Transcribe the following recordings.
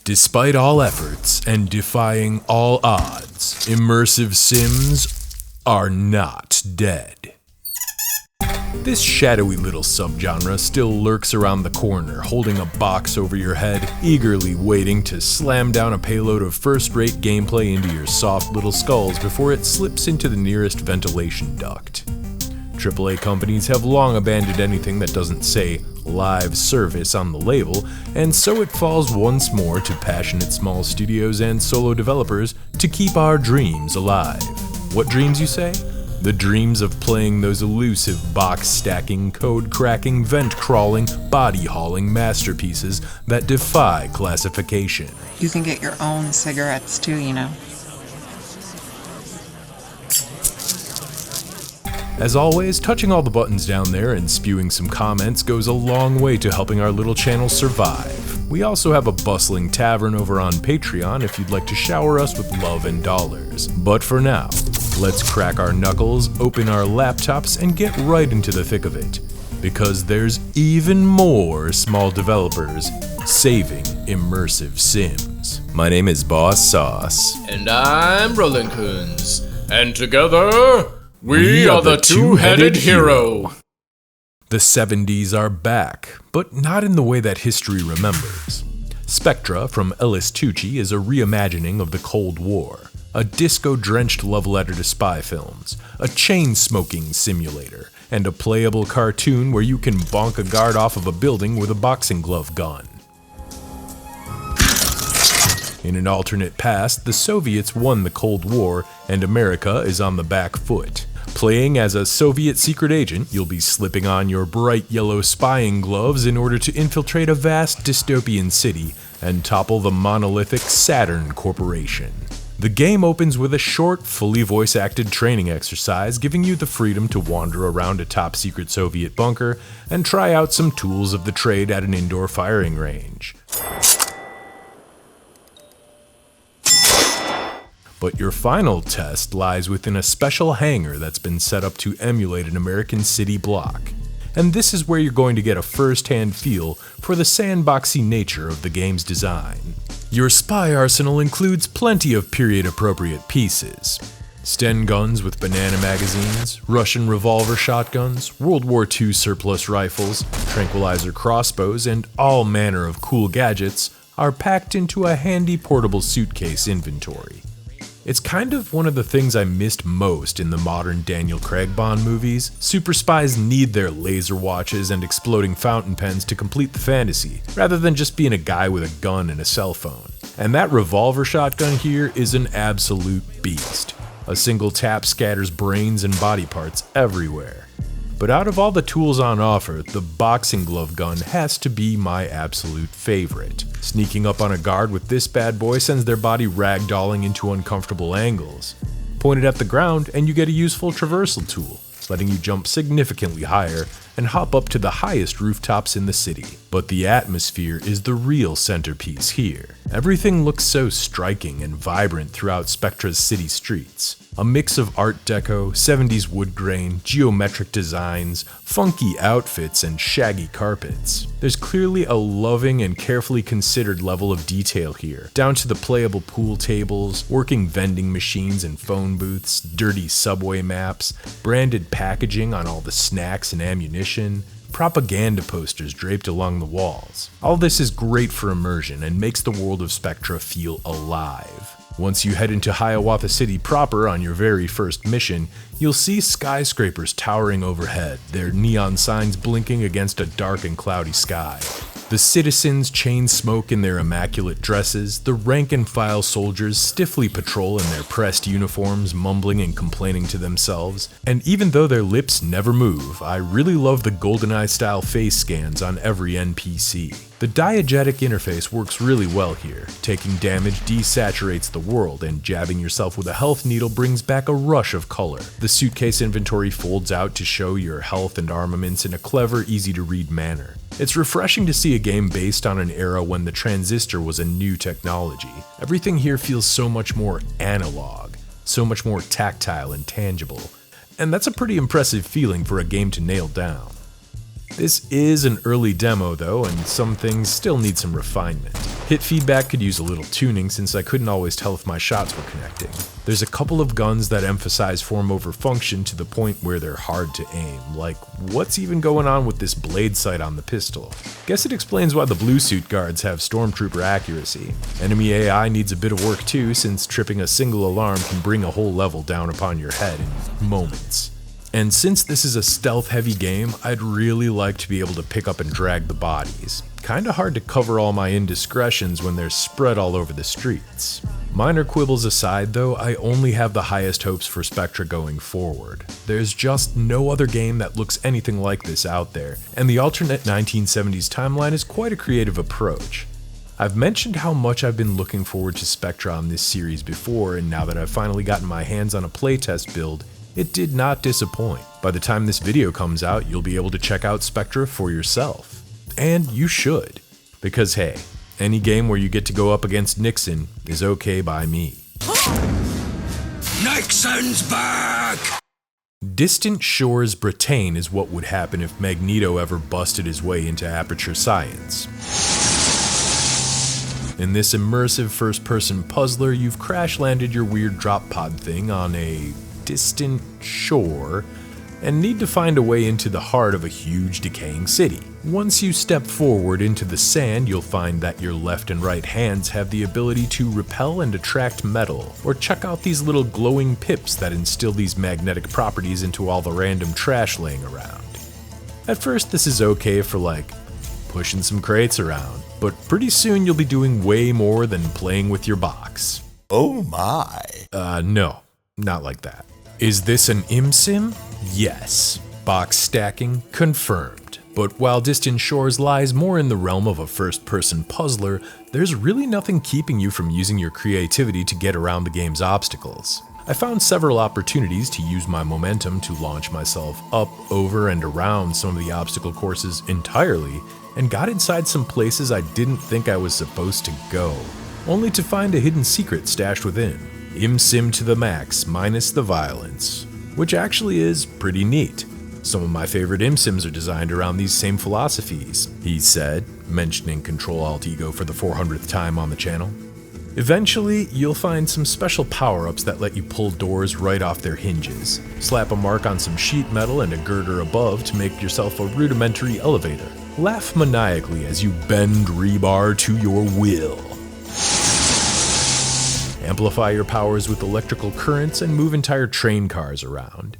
Despite all efforts and defying all odds, immersive sims are not dead. This shadowy little subgenre still lurks around the corner, holding a box over your head, eagerly waiting to slam down a payload of first-rate gameplay into your soft little skulls before it slips into the nearest ventilation duct. AAA companies have long abandoned anything that doesn't say live service on the label, and so it falls once more to passionate small studios and solo developers to keep our dreams alive. What dreams, you say? The dreams of playing those elusive box-stacking, code-cracking, vent-crawling, body-hauling masterpieces that defy classification. You can get your own cigarettes too, you know. As always, touching all the buttons down there and spewing some comments goes a long way to helping our little channel survive. We also have a bustling tavern over on Patreon if you'd like to shower us with love and dollars. But for now, let's crack our knuckles, open our laptops, and get right into the thick of it. Because there's even more small developers saving immersive sims. My name is Boss Sauce. And I'm Roland Coons. And together, we are the two-headed hero. The 70s are back, but not in the way that history remembers. SPECTRA from Ellis Tucci is a reimagining of the Cold War, a disco-drenched love letter to spy films, a chain-smoking simulator, and a playable cartoon where you can bonk a guard off of a building with a boxing glove gun. In an alternate past, the Soviets won the Cold War, and America is on the back foot. Playing as a Soviet secret agent, you'll be slipping on your bright yellow spying gloves in order to infiltrate a vast dystopian city and topple the monolithic Saturn Corporation. The game opens with a short, fully voice-acted training exercise, giving you the freedom to wander around a top-secret Soviet bunker and try out some tools of the trade at an indoor firing range. But your final test lies within a special hangar that's been set up to emulate an American city block. And this is where you're going to get a first-hand feel for the sandboxy nature of the game's design. Your spy arsenal includes plenty of period-appropriate pieces. Sten guns with banana magazines, Russian revolver shotguns, World War II surplus rifles, tranquilizer crossbows, and all manner of cool gadgets are packed into a handy portable suitcase inventory. It's kind of one of the things I missed most in the modern Daniel Craig Bond movies. Super spies need their laser watches and exploding fountain pens to complete the fantasy, rather than just being a guy with a gun and a cell phone. And that revolver shotgun here is an absolute beast. A single tap scatters brains and body parts everywhere. But out of all the tools on offer, the boxing glove gun has to be my absolute favorite. Sneaking up on a guard with this bad boy sends their body ragdolling into uncomfortable angles. Point it at the ground and you get a useful traversal tool, letting you jump significantly higher and hop up to the highest rooftops in the city. But the atmosphere is the real centerpiece here. Everything looks so striking and vibrant throughout Spectra's city streets. A mix of Art Deco, 70s wood grain, geometric designs, funky outfits, and shaggy carpets. There's clearly a loving and carefully considered level of detail here, down to the playable pool tables, working vending machines and phone booths, dirty subway maps, branded packaging on all the snacks and ammunition, propaganda posters draped along the walls. All this is great for immersion and makes the world of Spectra feel alive. Once you head into Hiawatha City proper on your very first mission, you'll see skyscrapers towering overhead, their neon signs blinking against a dark and cloudy sky. The citizens chain smoke in their immaculate dresses, the rank-and-file soldiers stiffly patrol in their pressed uniforms, mumbling and complaining to themselves. And even though their lips never move, I really love the GoldenEye-style face scans on every NPC. The diegetic interface works really well here. Taking damage desaturates the world, and jabbing yourself with a health needle brings back a rush of color. The suitcase inventory folds out to show your health and armaments in a clever, easy-to-read manner. It's refreshing to see a game based on an era when the transistor was a new technology. Everything here feels so much more analog, so much more tactile and tangible, and that's a pretty impressive feeling for a game to nail down. This is an early demo though, and some things still need some refinement. Hit feedback could use a little tuning since I couldn't always tell if my shots were connecting. There's a couple of guns that emphasize form over function to the point where they're hard to aim, like what's even going on with this blade sight on the pistol? Guess it explains why the blue suit guards have stormtrooper accuracy. Enemy AI needs a bit of work too, since tripping a single alarm can bring a whole level down upon your head in moments. And since this is a stealth-heavy game, I'd really like to be able to pick up and drag the bodies. Kinda hard to cover all my indiscretions when they're spread all over the streets. Minor quibbles aside though, I only have the highest hopes for Spectra going forward. There's just no other game that looks anything like this out there, and the alternate 1970s timeline is quite a creative approach. I've mentioned how much I've been looking forward to Spectra on this series before, and now that I've finally gotten my hands on a playtest build, it did not disappoint. By the time this video comes out, you'll be able to check out Spectra for yourself. And you should. Because hey, any game where you get to go up against Nixon is okay by me. Nixon's back! Distant Shores BRETAGNE is what would happen if Magneto ever busted his way into Aperture Science. In this immersive first-person puzzler, you've crash-landed your weird drop pod thing on a distant shore and need to find a way into the heart of a huge decaying city. Once you step forward into the sand, you'll find that your left and right hands have the ability to repel and attract metal, or check out these little glowing pips that instill these magnetic properties into all the random trash laying around. At first this is okay for like pushing some crates around, but pretty soon you'll be doing way more than playing with your box. Oh my. No, not like that. Is this an imsim? Yes. Box stacking? Confirmed. But while Distant Shores lies more in the realm of a first-person puzzler, there's really nothing keeping you from using your creativity to get around the game's obstacles. I found several opportunities to use my momentum to launch myself up, over, and around some of the obstacle courses entirely, and got inside some places I didn't think I was supposed to go, only to find a hidden secret stashed within. Imsim to the max, minus the violence, which actually is pretty neat. Some of my favorite imsims are designed around these same philosophies, he said, mentioning Control-Alt-Ego for the 400th time on the channel. Eventually, you'll find some special power-ups that let you pull doors right off their hinges, slap a mark on some sheet metal and a girder above to make yourself a rudimentary elevator. Laugh maniacally as you bend rebar to your will. Amplify your powers with electrical currents and move entire train cars around.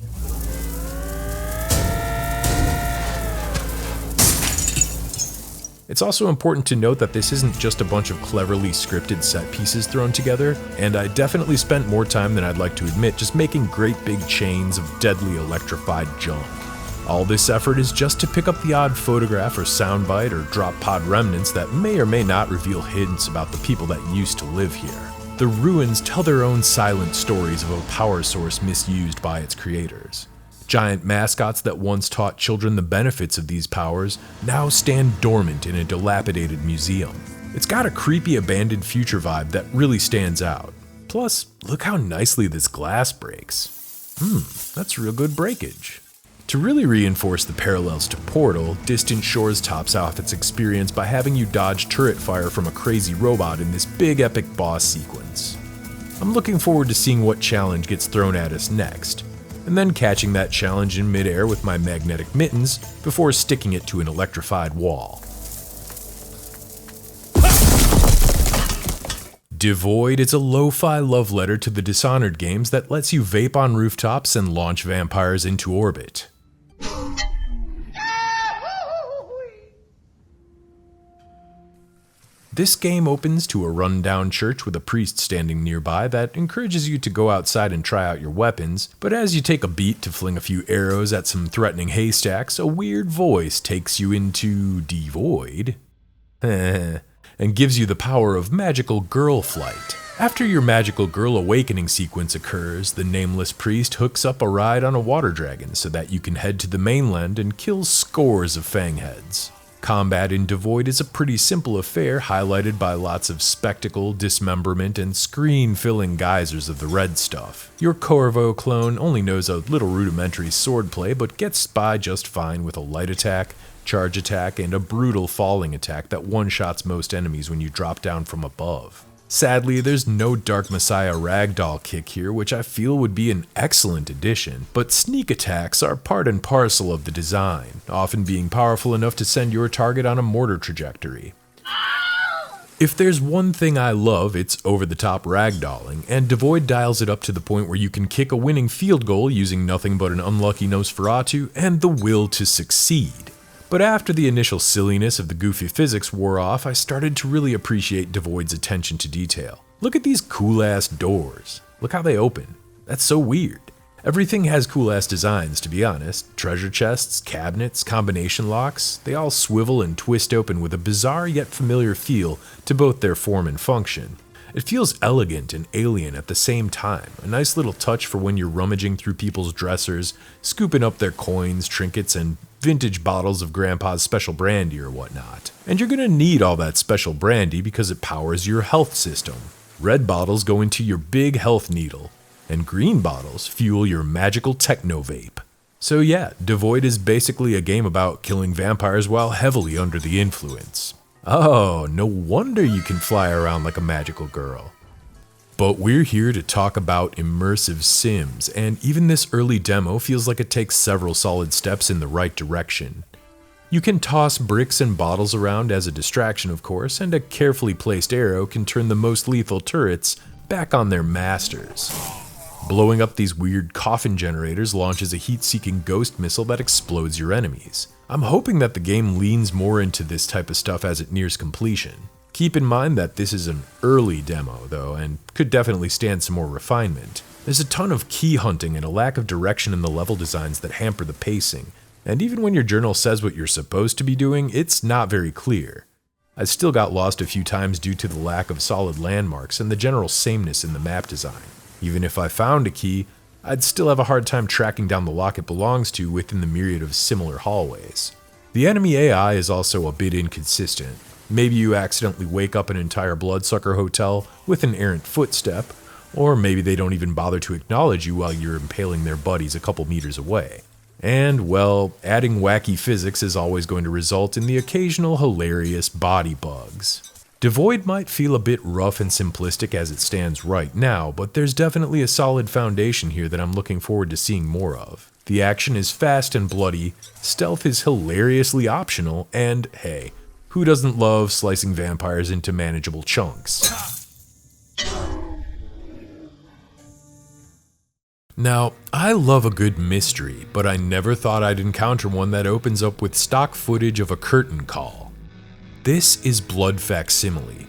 It's also important to note that this isn't just a bunch of cleverly scripted set pieces thrown together, and I definitely spent more time than I'd like to admit just making great big chains of deadly electrified junk. All this effort is just to pick up the odd photograph or soundbite or drop pod remnants that may or may not reveal hints about the people that used to live here. The ruins tell their own silent stories of a power source misused by its creators. Giant mascots that once taught children the benefits of these powers now stand dormant in a dilapidated museum. It's got a creepy abandoned future vibe that really stands out. Plus, look how nicely this glass breaks. That's real good breakage. To really reinforce the parallels to Portal, Distant Shores tops off its experience by having you dodge turret fire from a crazy robot in this big epic boss sequence. I'm looking forward to seeing what challenge gets thrown at us next, and then catching that challenge in midair with my magnetic mittens before sticking it to an electrified wall. DEVOID is a lo-fi love letter to the Dishonored games that lets you vape on rooftops and launch vampires into orbit. This game opens to a rundown church with a priest standing nearby that encourages you to go outside and try out your weapons, but as you take a beat to fling a few arrows at some threatening haystacks, a weird voice takes you into DEVOID and gives you the power of magical girl flight. After your magical girl awakening sequence occurs, the nameless priest hooks up a ride on a water dragon so that you can head to the mainland and kill scores of fangheads. Combat in DEVOID is a pretty simple affair, highlighted by lots of spectacle, dismemberment, and screen-filling geysers of the red stuff. Your Corvo clone only knows a little rudimentary swordplay, but gets by just fine with a light attack, charge attack, and a brutal falling attack that one-shots most enemies when you drop down from above. Sadly, there's no Dark Messiah ragdoll kick here, which I feel would be an excellent addition, but sneak attacks are part and parcel of the design, often being powerful enough to send your target on a mortar trajectory. If there's one thing I love, it's over-the-top ragdolling, and DEVOID dials it up to the point where you can kick a winning field goal using nothing but an unlucky nosferatu and the will to succeed. But after the initial silliness of the goofy physics wore off, I started to really appreciate DEVOID's attention to detail. Look at these cool-ass doors. Look how they open. That's so weird. Everything has cool-ass designs, to be honest. Treasure chests, cabinets, combination locks, they all swivel and twist open with a bizarre yet familiar feel to both their form and function. It feels elegant and alien at the same time, a nice little touch for when you're rummaging through people's dressers, scooping up their coins, trinkets, and vintage bottles of Grandpa's special brandy or whatnot. And you're gonna need all that special brandy because it powers your health system. Red bottles go into your big health needle, and green bottles fuel your magical techno vape. So yeah, DEVOID is basically a game about killing vampires while heavily under the influence. Oh, no wonder you can fly around like a magical girl. But we're here to talk about immersive sims, and even this early demo feels like it takes several solid steps in the right direction. You can toss bricks and bottles around as a distraction, of course, and a carefully placed arrow can turn the most lethal turrets back on their masters. Blowing up these weird coffin generators launches a heat-seeking ghost missile that explodes your enemies. I'm hoping that the game leans more into this type of stuff as it nears completion. Keep in mind that this is an early demo, though, and could definitely stand some more refinement. There's a ton of key hunting and a lack of direction in the level designs that hamper the pacing, and even when your journal says what you're supposed to be doing, it's not very clear. I still got lost a few times due to the lack of solid landmarks and the general sameness in the map design. Even if I found a key, I'd still have a hard time tracking down the lock it belongs to within the myriad of similar hallways. The enemy AI is also a bit inconsistent. Maybe you accidentally wake up an entire bloodsucker hotel with an errant footstep, or maybe they don't even bother to acknowledge you while you're impaling their buddies a couple meters away. And, well, adding wacky physics is always going to result in the occasional hilarious body bugs. DEVOID might feel a bit rough and simplistic as it stands right now, but there's definitely a solid foundation here that I'm looking forward to seeing more of. The action is fast and bloody, stealth is hilariously optional, and hey, who doesn't love slicing vampires into manageable chunks? Now, I love a good mystery, but I never thought I'd encounter one that opens up with stock footage of a curtain call. This is Blood Facsimile,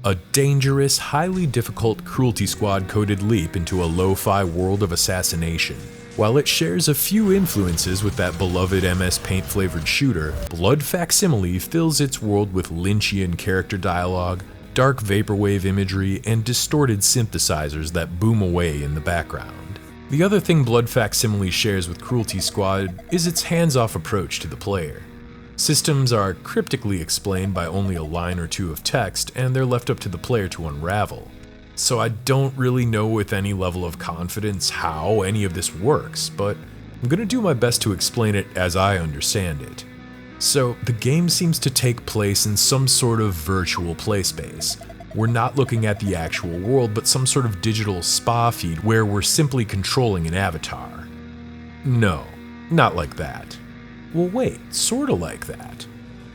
a dangerous, highly difficult Cruelty Squad-coded leap into a lo-fi world of assassination. While it shares a few influences with that beloved MS Paint-flavored shooter, Blood Facsimile fills its world with Lynchian character dialogue, dark vaporwave imagery, and distorted synthesizers that boom away in the background. The other thing Blood Facsimile shares with Cruelty Squad is its hands-off approach to the player. Systems are cryptically explained by only a line or two of text, and they're left up to the player to unravel. So I don't really know with any level of confidence how any of this works, but I'm gonna do my best to explain it as I understand it. So the game seems to take place in some sort of virtual play space. We're not looking at the actual world, but some sort of digital spa feed where we're simply controlling an avatar. No, not like that. Well wait, sorta like that.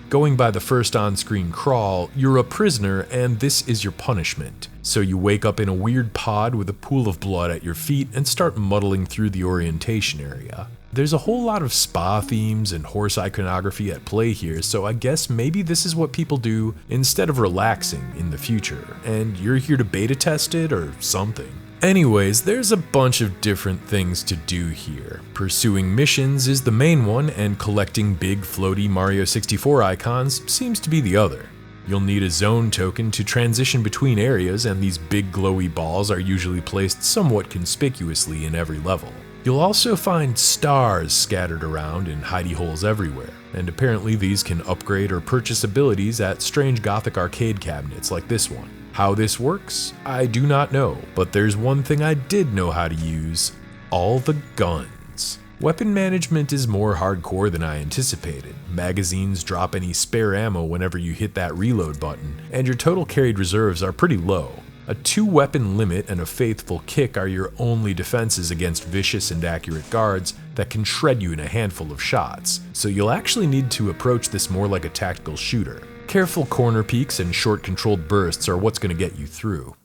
Going by the first on-screen crawl, you're a prisoner and this is your punishment. So you wake up in a weird pod with a pool of blood at your feet and start muddling through the orientation area. There's a whole lot of spa themes and horse iconography at play here, so I guess maybe this is what people do instead of relaxing in the future, and you're here to beta test it or something. Anyways, there's a bunch of different things to do here. Pursuing missions is the main one, and collecting big floaty Mario 64 icons seems to be the other. You'll need a zone token to transition between areas, and these big glowy balls are usually placed somewhat conspicuously in every level. You'll also find stars scattered around in hidey holes everywhere, and apparently these can upgrade or purchase abilities at strange gothic arcade cabinets like this one. How this works, I do not know, but there's one thing I did know how to use: all the guns. Weapon management is more hardcore than I anticipated. Magazines drop any spare ammo whenever you hit that reload button, and your total carried reserves are pretty low. A 2-weapon limit and a faithful kick are your only defenses against vicious and accurate guards that can shred you in a handful of shots, so you'll actually need to approach this more like a tactical shooter. Careful corner peeks and short controlled bursts are what's going to get you through.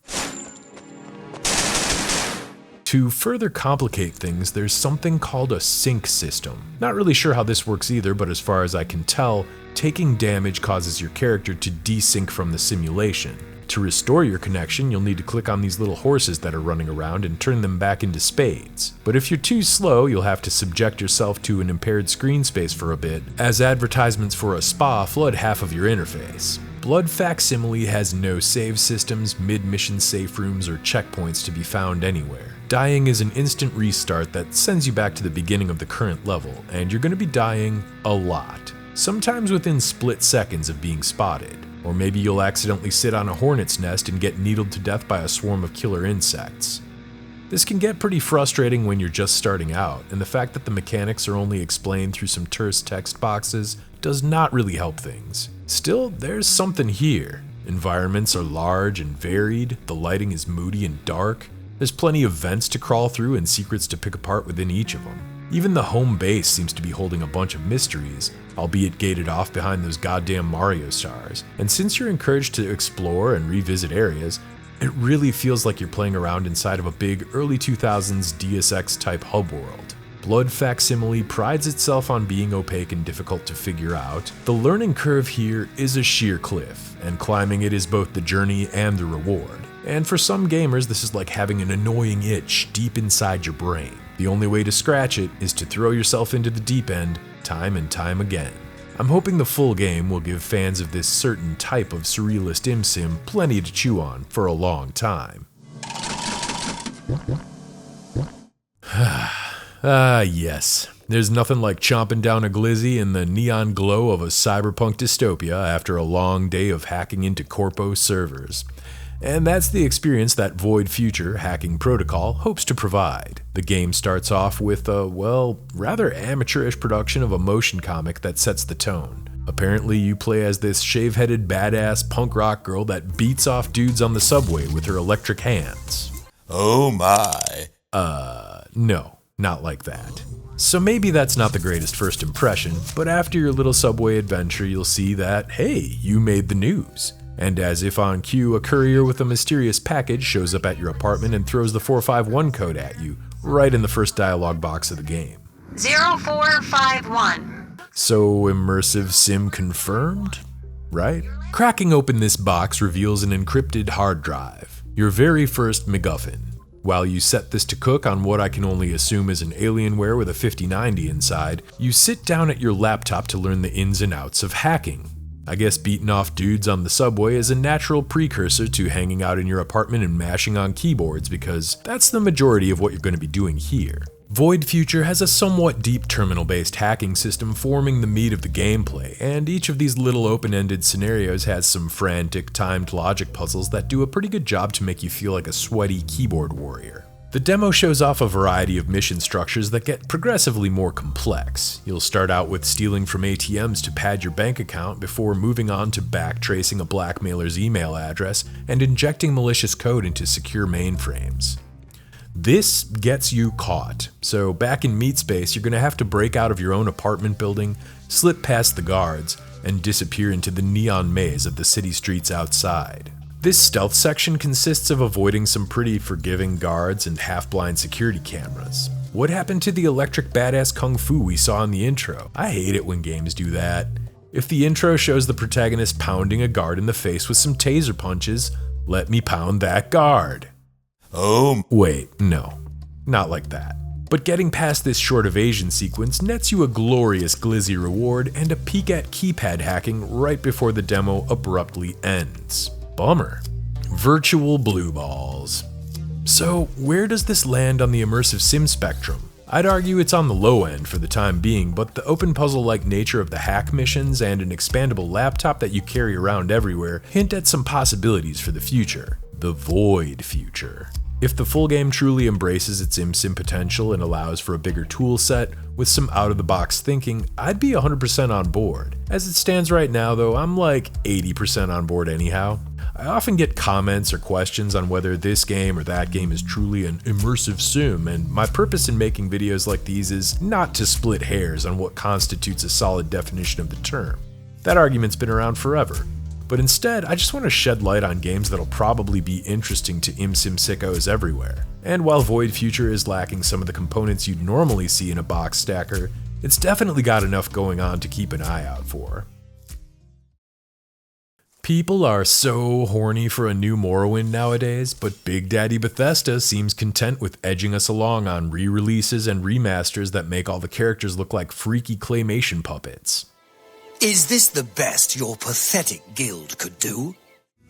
To further complicate things, there's something called a sync system. Not really sure how this works either, but as far as I can tell, taking damage causes your character to desync from the simulation. To restore your connection, you'll need to click on these little horses that are running around and turn them back into spades. But if you're too slow, you'll have to subject yourself to an impaired screen space for a bit, as advertisements for a spa flood half of your interface. Blood Facsimile has no save systems, mid-mission safe rooms, or checkpoints to be found anywhere. Dying is an instant restart that sends you back to the beginning of the current level, and you're going to be dying a lot. Sometimes within split seconds of being spotted. Or maybe you'll accidentally sit on a hornet's nest and get needled to death by a swarm of killer insects. This can get pretty frustrating when you're just starting out, and the fact that the mechanics are only explained through some terse text boxes does not really help things. Still, there's something here. Environments are large and varied, the lighting is moody and dark, there's plenty of vents to crawl through and secrets to pick apart within each of them. Even the home base seems to be holding a bunch of mysteries, albeit gated off behind those goddamn Mario stars. And since you're encouraged to explore and revisit areas, it really feels like you're playing around inside of a big early 2000s Deus Ex type hub world. Blood Facsimile prides itself on being opaque and difficult to figure out. The learning curve here is a sheer cliff, and climbing it is both the journey and the reward. And for some gamers, this is like having an annoying itch deep inside your brain. The only way to scratch it is to throw yourself into the deep end time and time again. I'm hoping the full game will give fans of this certain type of surrealist imsim plenty to chew on for a long time. Yes. There's nothing like chomping down a glizzy in the neon glow of a cyberpunk dystopia after a long day of hacking into corpo servers. And that's the experience that Void Future Hacking Protocol hopes to provide. The game starts off with a, well, rather amateurish production of a motion comic that sets the tone. Apparently you play as this shave-headed badass punk rock girl that beats off dudes on the subway with her electric hands. Oh my. No, not like that. So maybe that's not the greatest first impression, but after your little subway adventure you'll see that, hey, you made the news. And as if on cue, a courier with a mysterious package shows up at your apartment and throws the 451 code at you, right in the first dialog box of the game. 0451. So, immersive sim confirmed? Right? Cracking open this box reveals an encrypted hard drive, your very first MacGuffin. While you set this to cook on what I can only assume is an Alienware with a 5090 inside, you sit down at your laptop to learn the ins and outs of hacking. I guess beating off dudes on the subway is a natural precursor to hanging out in your apartment and mashing on keyboards because that's the majority of what you're going to be doing here. Void Future has a somewhat deep terminal-based hacking system forming the meat of the gameplay, and each of these little open-ended scenarios has some frantic, timed logic puzzles that do a pretty good job to make you feel like a sweaty keyboard warrior. The demo shows off a variety of mission structures that get progressively more complex. You'll start out with stealing from ATMs to pad your bank account before moving on to backtracing a blackmailer's email address and injecting malicious code into secure mainframes. This gets you caught, so back in meat space you're going to have to break out of your own apartment building, slip past the guards, and disappear into the neon maze of the city streets outside. This stealth section consists of avoiding some pretty forgiving guards and half-blind security cameras. What happened to the electric badass kung fu we saw in the intro? I hate it when games do that. If the intro shows the protagonist pounding a guard in the face with some taser punches, let me pound that guard. Oh. Wait, no, not like that. But getting past this short evasion sequence nets you a glorious glizzy reward and a peek at keypad hacking right before the demo abruptly ends. Bummer. Virtual blue balls. So, where does this land on the immersive sim spectrum? I'd argue it's on the low end for the time being, but the open puzzle-like nature of the hack missions and an expandable laptop that you carry around everywhere hint at some possibilities for the future. The Void Future. If the full game truly embraces its imsim potential and allows for a bigger tool set with some out-of-the-box thinking, I'd be 100% on board. As it stands right now though, I'm like 80% on board anyhow. I often get comments or questions on whether this game or that game is truly an immersive sim, and my purpose in making videos like these is not to split hairs on what constitutes a solid definition of the term. That argument's been around forever. But instead, I just want to shed light on games that'll probably be interesting to imsim sickos everywhere. And while Void Future is lacking some of the components you'd normally see in a box stacker, it's definitely got enough going on to keep an eye out for. People are so horny for a new Morrowind nowadays, but Big Daddy Bethesda seems content with edging us along on re-releases and remasters that make all the characters look like freaky claymation puppets. Is this the best your pathetic guild could do?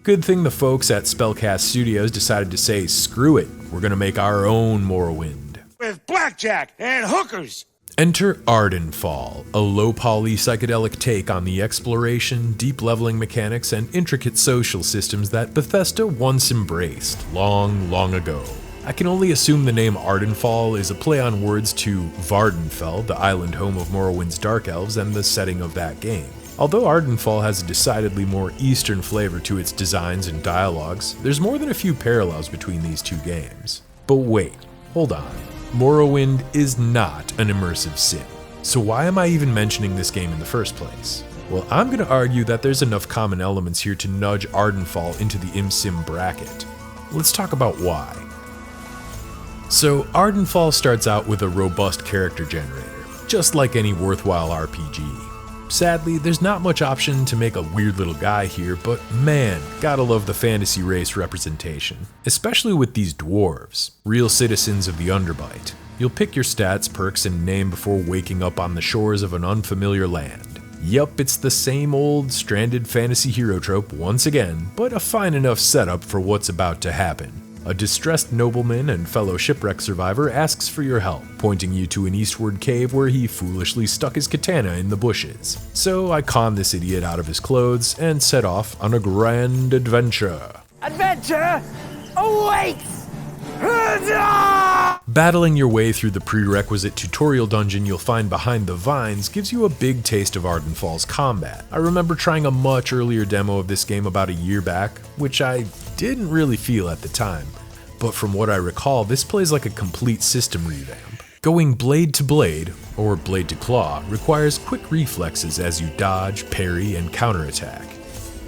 Good thing the folks at Spellcast Studios decided to say, screw it, we're gonna make our own Morrowind. With blackjack and hookers! Enter ARDENFALL, a low-poly psychedelic take on the exploration, deep leveling mechanics, and intricate social systems that Bethesda once embraced, long ago. I can only assume the name Ardenfall is a play on words to Vardenfell, the island home of Morrowind's Dark Elves, and the setting of that game. Although Ardenfall has a decidedly more Eastern flavor to its designs and dialogues, there's more than a few parallels between these two games. But wait, hold on. Morrowind is not an immersive sim. So why am I even mentioning this game in the first place? Well, I'm going to argue that there's enough common elements here to nudge Ardenfall into the imsim bracket. Let's talk about why. So, Ardenfall starts out with a robust character generator, just like any worthwhile RPG. Sadly, there's not much option to make a weird little guy here, but man, gotta love the fantasy race representation. Especially with these dwarves, real citizens of the Underbite. You'll pick your stats, perks, and name before waking up on the shores of an unfamiliar land. Yup, it's the same old stranded fantasy hero trope once again, but a fine enough setup for what's about to happen. A distressed nobleman and fellow shipwreck survivor asks for your help, pointing you to an eastward cave where he foolishly stuck his katana in the bushes. So I con this idiot out of his clothes and set off on a grand adventure. Adventure awaits! Battling your way through the prerequisite tutorial dungeon you'll find behind the vines gives you a big taste of Ardenfall's combat. I remember trying a much earlier demo of this game about a year back, which I didn't really feel at the time, but from what I recall, this plays like a complete system revamp. Going blade to blade, or blade to claw, requires quick reflexes as you dodge, parry, and counterattack.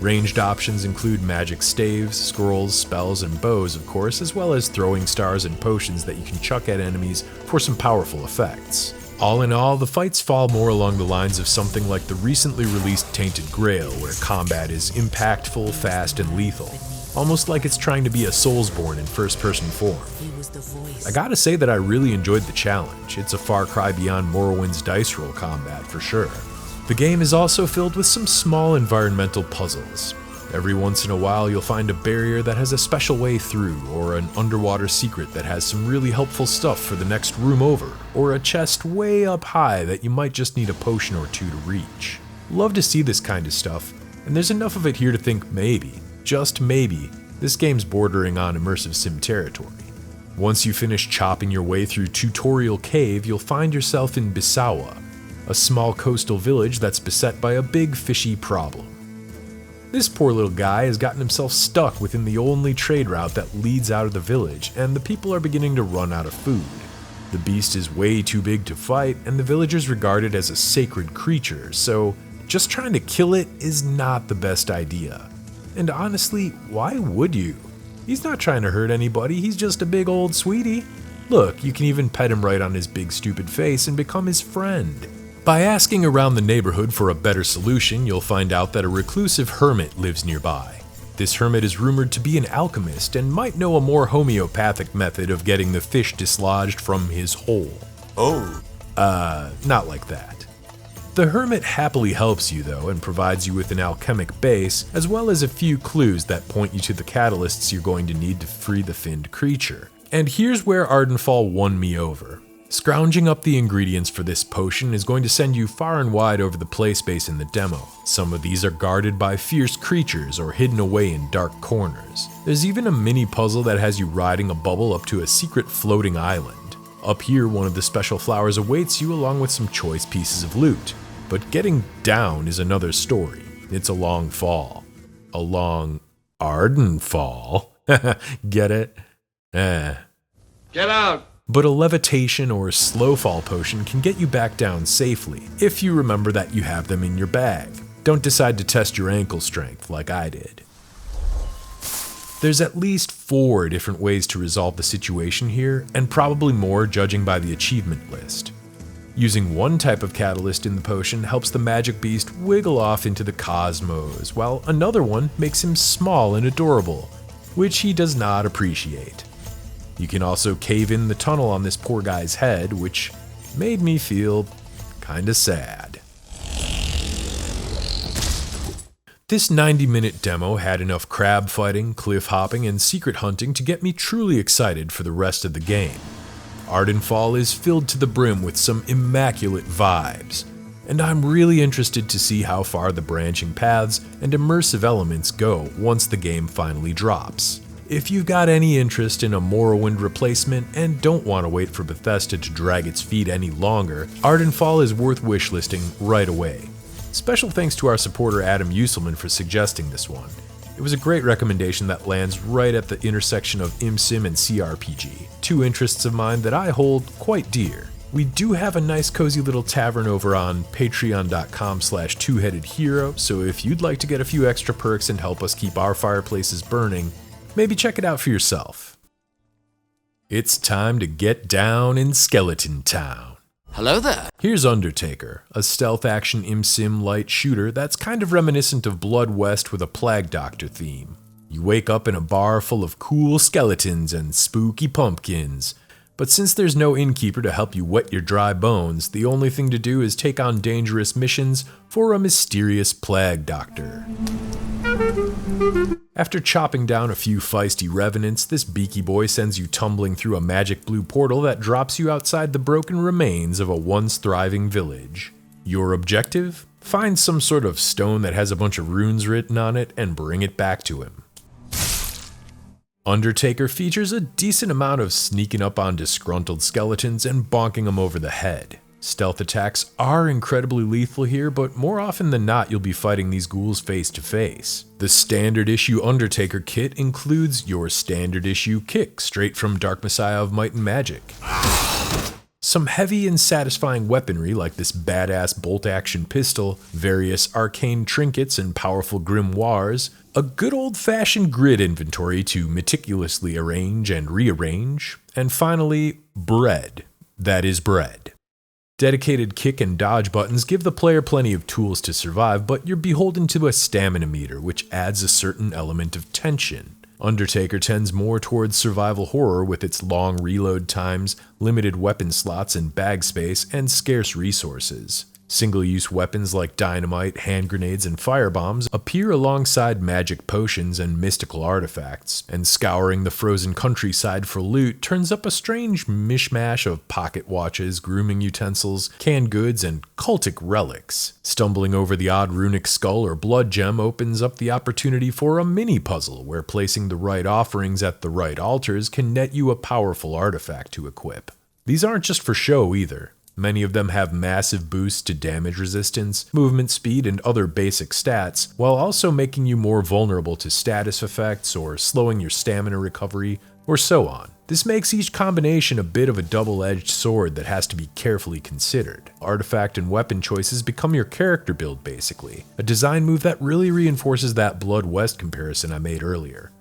Ranged options include magic staves, scrolls, spells, and bows, of course, as well as throwing stars and potions that you can chuck at enemies for some powerful effects. All in all, the fights fall more along the lines of something like the recently released Tainted Grail, where combat is impactful, fast, and lethal. Almost like it's trying to be a Soulsborne in first-person form. I gotta say that I really enjoyed the challenge. It's a far cry beyond Morrowind's dice roll combat, for sure. The game is also filled with some small environmental puzzles. Every once in a while you'll find a barrier that has a special way through, or an underwater secret that has some really helpful stuff for the next room over, or a chest way up high that you might just need a potion or two to reach. Love to see this kind of stuff, and there's enough of it here to think maybe, just maybe, this game's bordering on immersive sim territory. Once you finish chopping your way through Tutorial Cave, you'll find yourself in Bisawa, a small coastal village that's beset by a big fishy problem. This poor little guy has gotten himself stuck within the only trade route that leads out of the village, and the people are beginning to run out of food. The beast is way too big to fight, and the villagers regard it as a sacred creature, so just trying to kill it is not the best idea. And honestly, why would you? He's not trying to hurt anybody, he's just a big old sweetie. Look, you can even pet him right on his big stupid face and become his friend. By asking around the neighborhood for a better solution, you'll find out that a reclusive hermit lives nearby. This hermit is rumored to be an alchemist and might know a more homeopathic method of getting the fish dislodged from his hole. Oh. Not like that. The hermit happily helps you though and provides you with an alchemic base, as well as a few clues that point you to the catalysts you're going to need to free the finned creature. And here's where Ardenfall won me over. Scrounging up the ingredients for this potion is going to send you far and wide over the play space in the demo. Some of these are guarded by fierce creatures or hidden away in dark corners. There's even a mini puzzle that has you riding a bubble up to a secret floating island. Up here, one of the special flowers awaits you along with some choice pieces of loot. But getting down is another story. It's a long fall. A long ARDENFALL. Get it? Get out! But a levitation or slow fall potion can get you back down safely, if you remember that you have them in your bag. Don't decide to test your ankle strength like I did. There's at least 4 different ways to resolve the situation here, and probably more judging by the achievement list. Using one type of catalyst in the potion helps the magic beast wiggle off into the cosmos, while another one makes him small and adorable, which he does not appreciate. You can also cave in the tunnel on this poor guy's head, which made me feel kinda sad. This 90-minute demo had enough crab fighting, cliff hopping, and secret hunting to get me truly excited for the rest of the game. ARDENFALL is filled to the brim with some immaculate vibes, and I'm really interested to see how far the branching paths and immersive elements go once the game finally drops. If you've got any interest in a Morrowind replacement and don't want to wait for Bethesda to drag its feet any longer, ARDENFALL is worth wishlisting right away. Special thanks to our supporter Adam Uselman for suggesting this one. It was a great recommendation that lands right at the intersection of imsim and CRPG, 2 interests of mine that I hold quite dear. We do have a nice cozy little tavern over on patreon.com/twoheadedhero, so if you'd like to get a few extra perks and help us keep our fireplaces burning, maybe check it out for yourself. It's time to get down in Skeleton Town. Hello there. Here's Undertaker, a stealth action imsim light shooter that's kind of reminiscent of Blood West with a Plague Doctor theme. You wake up in a bar full of cool skeletons and spooky pumpkins, but since there's no innkeeper to help you wet your dry bones, the only thing to do is take on dangerous missions for a mysterious Plague Doctor. After chopping down a few feisty revenants, this beaky boy sends you tumbling through a magic blue portal that drops you outside the broken remains of a once thriving village. Your objective? Find some sort of stone that has a bunch of runes written on it and bring it back to him. Undertaker features a decent amount of sneaking up on disgruntled skeletons and bonking them over the head. Stealth attacks are incredibly lethal here, but more often than not you'll be fighting these ghouls face to face. The standard issue Undertaker kit includes your standard issue kick straight from Dark Messiah of Might and Magic. Some heavy and satisfying weaponry like this badass bolt action pistol, various arcane trinkets and powerful grimoires, a good old-fashioned grid inventory to meticulously arrange and rearrange, and finally, bread. That is bread. Dedicated kick and dodge buttons give the player plenty of tools to survive, but you're beholden to a stamina meter, which adds a certain element of tension. Undertaker tends more towards survival horror with its long reload times, limited weapon slots and bag space, and scarce resources. Single-use weapons like dynamite, hand grenades, and firebombs appear alongside magic potions and mystical artifacts, and scouring the frozen countryside for loot turns up a strange mishmash of pocket watches, grooming utensils, canned goods, and cultic relics. Stumbling over the odd runic skull or blood gem opens up the opportunity for a mini-puzzle where placing the right offerings at the right altars can net you a powerful artifact to equip. These aren't just for show either. Many of them have massive boosts to damage resistance, movement speed, and other basic stats, while also making you more vulnerable to status effects or slowing your stamina recovery, or so on. This makes each combination a bit of a double-edged sword that has to be carefully considered. Artifact and weapon choices become your character build basically, a design move that really reinforces that Blood West comparison I made earlier.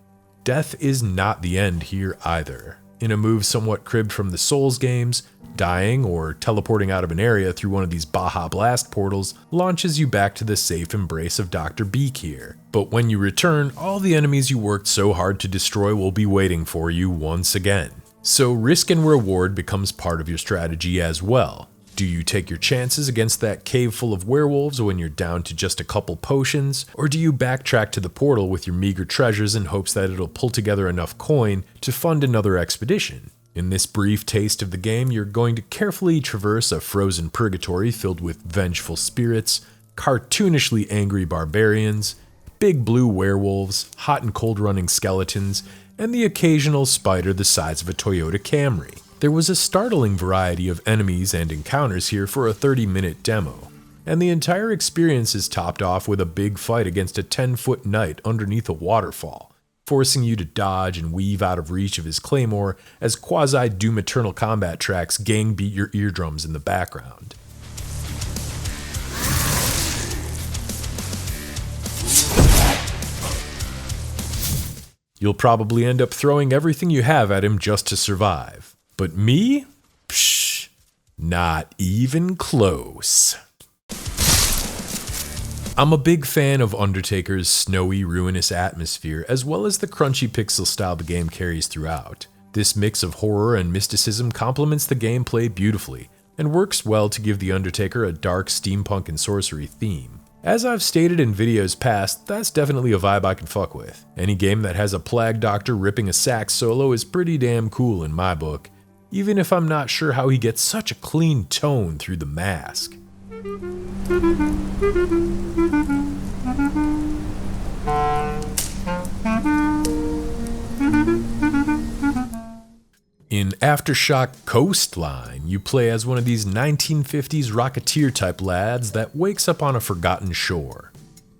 Death is not the end here either. In a move somewhat cribbed from the Souls games, dying or teleporting out of an area through one of these Baja Blast portals launches you back to the safe embrace of Dr. Beak here. But when you return, all the enemies you worked so hard to destroy will be waiting for you once again. So risk and reward becomes part of your strategy as well. Do you take your chances against that cave full of werewolves when you're down to just a couple potions, or do you backtrack to the portal with your meager treasures in hopes that it'll pull together enough coin to fund another expedition? In this brief taste of the game, you're going to carefully traverse a frozen purgatory filled with vengeful spirits, cartoonishly angry barbarians, big blue werewolves, hot and cold running skeletons, and the occasional spider the size of a Toyota Camry. There was a startling variety of enemies and encounters here for a 30-minute demo, and the entire experience is topped off with a big fight against a 10-foot knight underneath a waterfall, forcing you to dodge and weave out of reach of his claymore as quasi-Doom Eternal combat tracks gang beat your eardrums in the background. You'll probably end up throwing everything you have at him just to survive. But me? Psh, not even close. I'm a big fan of Undertaker's snowy, ruinous atmosphere, as well as the crunchy pixel style the game carries throughout. This mix of horror and mysticism complements the gameplay beautifully, and works well to give the Undertaker a dark steampunk and sorcery theme. As I've stated in videos past, that's definitely a vibe I can fuck with. Any game that has a plague doctor ripping a sax solo is pretty damn cool in my book, even if I'm not sure how he gets such a clean tone through the mask. In AFTERSHOCK Coastline, you play as one of these 1950s Rocketeer type lads that wakes up on a forgotten shore.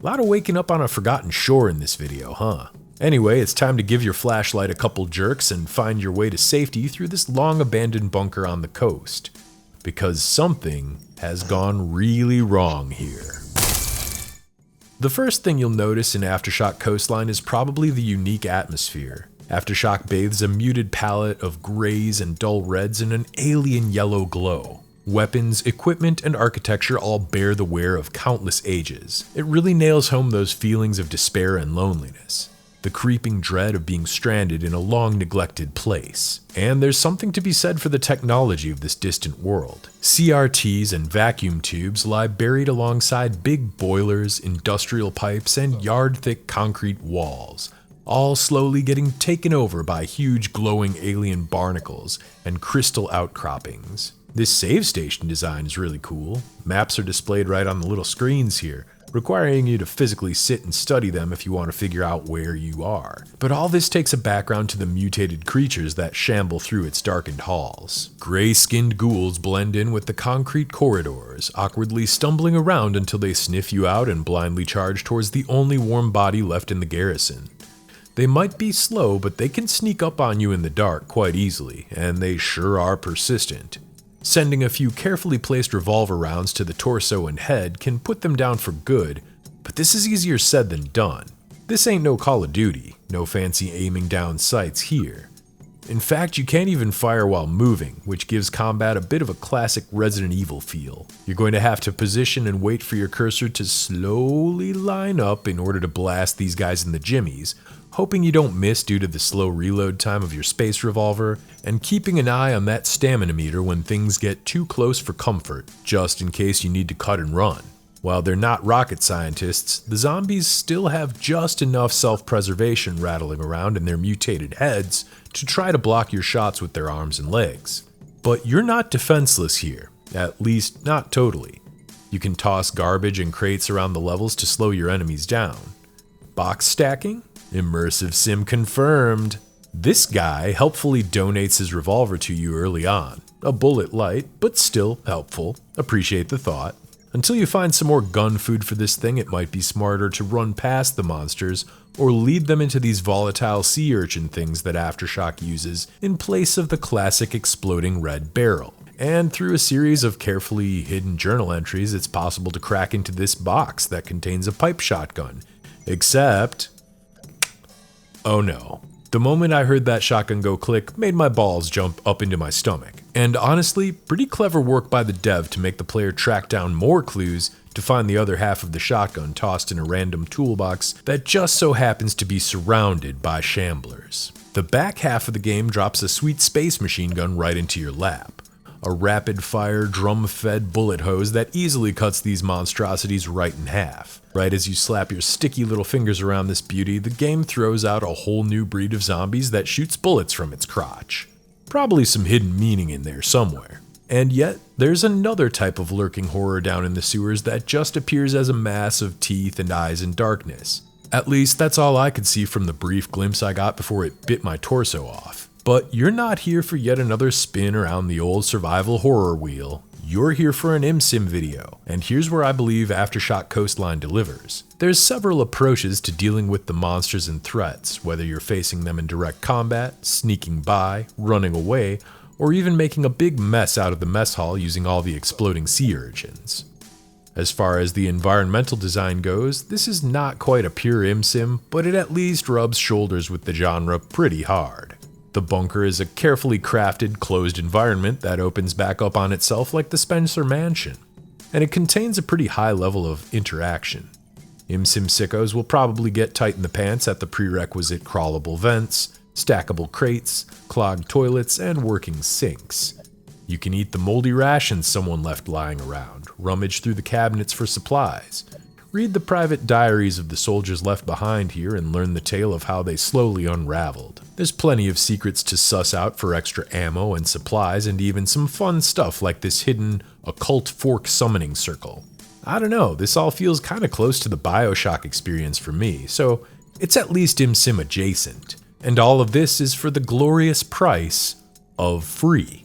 A lot of waking up on a forgotten shore in this video, huh? Anyway, it's time to give your flashlight a couple jerks and find your way to safety through this long abandoned bunker on the coast. Because something has gone really wrong here. The first thing you'll notice in AFTERSHOCK Coastline is probably the unique atmosphere. AFTERSHOCK bathes a muted palette of grays and dull reds in an alien yellow glow. Weapons, equipment, and architecture all bear the wear of countless ages. It really nails home those feelings of despair and loneliness. The creeping dread of being stranded in a long-neglected place. And there's something to be said for the technology of this distant world. CRTs and vacuum tubes lie buried alongside big boilers, industrial pipes, and yard-thick concrete walls, all slowly getting taken over by huge glowing alien barnacles and crystal outcroppings. This save station design is really cool. Maps are displayed right on the little screens here, requiring you to physically sit and study them if you want to figure out where you are. But all this takes a background to the mutated creatures that shamble through its darkened halls. Gray-skinned ghouls blend in with the concrete corridors, awkwardly stumbling around until they sniff you out and blindly charge towards the only warm body left in the garrison. They might be slow, but they can sneak up on you in the dark quite easily, and they sure are persistent. Sending a few carefully placed revolver rounds to the torso and head can put them down for good, but this is easier said than done. This ain't no Call of Duty, no fancy aiming down sights here. In fact, you can't even fire while moving, which gives combat a bit of a classic Resident Evil feel. You're going to have to position and wait for your cursor to slowly line up in order to blast these guys in the jimmies, hoping you don't miss due to the slow reload time of your space revolver, and keeping an eye on that stamina meter when things get too close for comfort, just in case you need to cut and run. While they're not rocket scientists, the zombies still have just enough self-preservation rattling around in their mutated heads to try to block your shots with their arms and legs. But you're not defenseless here, at least not totally. You can toss garbage and crates around the levels to slow your enemies down. Box stacking? Immersive sim confirmed. This guy helpfully donates his revolver to you early on. A bullet light, but still helpful. Appreciate the thought. Until you find some more gun food for this thing, it might be smarter to run past the monsters or lead them into these volatile sea urchin things that AFTERSHOCK uses in place of the classic exploding red barrel. And through a series of carefully hidden journal entries, it's possible to crack into this box that contains a pipe shotgun. Except, oh no. The moment I heard that shotgun go click made my balls jump up into my stomach. And honestly, pretty clever work by the dev to make the player track down more clues to find the other half of the shotgun tossed in a random toolbox that just so happens to be surrounded by shamblers. The back half of the game drops a sweet space machine gun right into your lap. A rapid-fire, drum-fed bullet hose that easily cuts these monstrosities right in half. Right as you slap your sticky little fingers around this beauty, the game throws out a whole new breed of zombies that shoots bullets from its crotch. Probably some hidden meaning in there somewhere. And yet, there's another type of lurking horror down in the sewers that just appears as a mass of teeth and eyes in darkness. At least that's all I could see from the brief glimpse I got before it bit my torso off. But you're not here for yet another spin around the old survival horror wheel. You're here for an imsim video, and here's where I believe AFTERSHOCK Coastline delivers. There's several approaches to dealing with the monsters and threats, whether you're facing them in direct combat, sneaking by, running away, or even making a big mess out of the mess hall using all the exploding sea urchins. As far as the environmental design goes, this is not quite a pure imsim, but it at least rubs shoulders with the genre pretty hard. The bunker is a carefully crafted, closed environment that opens back up on itself like the Spencer Mansion, and it contains a pretty high level of interaction. Imsim sickos will probably get tight in the pants at the prerequisite crawlable vents, stackable crates, clogged toilets, and working sinks. You can eat the moldy rations someone left lying around, rummage through the cabinets for supplies, read the private diaries of the soldiers left behind here and learn the tale of how they slowly unraveled. There's plenty of secrets to suss out for extra ammo and supplies, and even some fun stuff like this hidden occult fork summoning circle. I don't know, this all feels kinda close to the BioShock experience for me, so it's at least imsim adjacent. And all of this is for the glorious price of free.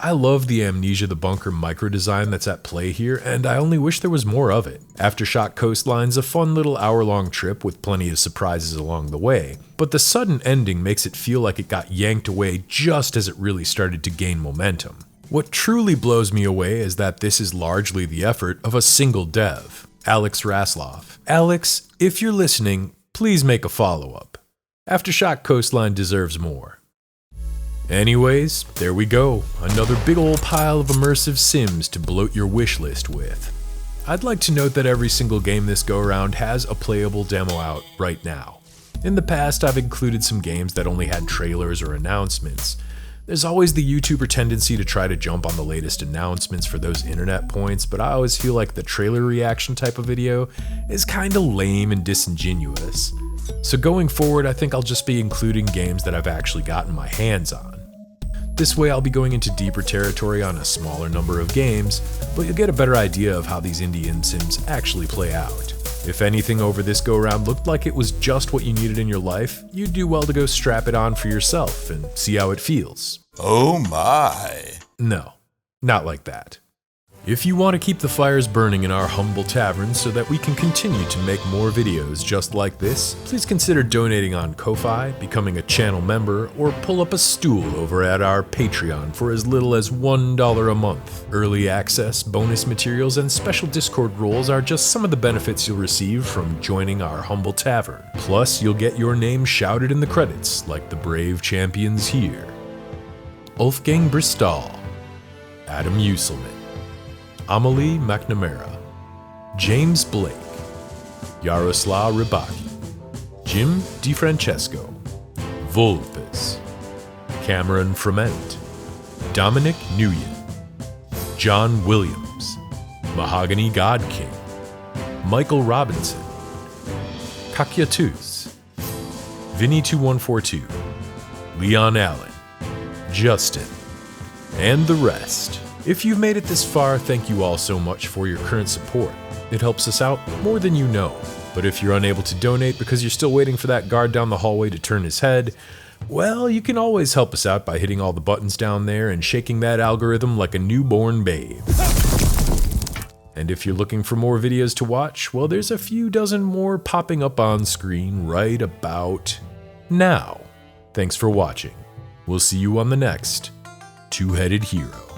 I love the Amnesia the Bunker micro-design that's at play here, and I only wish there was more of it. AFTERSHOCK Coastline's a fun little hour-long trip with plenty of surprises along the way, but the sudden ending makes it feel like it got yanked away just as it really started to gain momentum. What truly blows me away is that this is largely the effort of a single dev, Alex Rasloff. Alex, if you're listening, please make a follow-up. AFTERSHOCK Coastline deserves more. Anyways, there we go, another big ol' pile of immersive sims to bloat your wishlist with. I'd like to note that every single game this go-around has a playable demo out right now. In the past, I've included some games that only had trailers or announcements. There's always the YouTuber tendency to try to jump on the latest announcements for those internet points, but I always feel like the trailer reaction type of video is kinda lame and disingenuous. So going forward, I think I'll just be including games that I've actually gotten my hands on. This way I'll be going into deeper territory on a smaller number of games, but you'll get a better idea of how these indie imsims actually play out. If anything over this go-round looked like it was just what you needed in your life, you'd do well to go strap it on for yourself and see how it feels. Oh my. No, not like that. If you want to keep the fires burning in our humble tavern so that we can continue to make more videos just like this, please consider donating on Ko-Fi, becoming a channel member, or pull up a stool over at our Patreon for as little as $1 a month. Early access, bonus materials, and special Discord roles are just some of the benefits you'll receive from joining our humble tavern. Plus, you'll get your name shouted in the credits, like the brave champions here. Wolfgang Bristol, Adam Uselman, Amelie McNamara, James Blake, Yaroslav Rybaki, Jim DiFrancesco, Volpes, Cameron Froment, Dominic Nguyen, John Williams, Mahogany God King, Michael Robinson, Kakyatus, Vinny2142, Leon Allen, Justin, and the rest. If you've made it this far, thank you all so much for your current support. It helps us out more than you know. But if you're unable to donate because you're still waiting for that guard down the hallway to turn his head, well, you can always help us out by hitting all the buttons down there and shaking that algorithm like a newborn babe. And if you're looking for more videos to watch, well, there's a few dozen more popping up on screen right about now. Thanks for watching. We'll see you on the next Two-Headed Hero.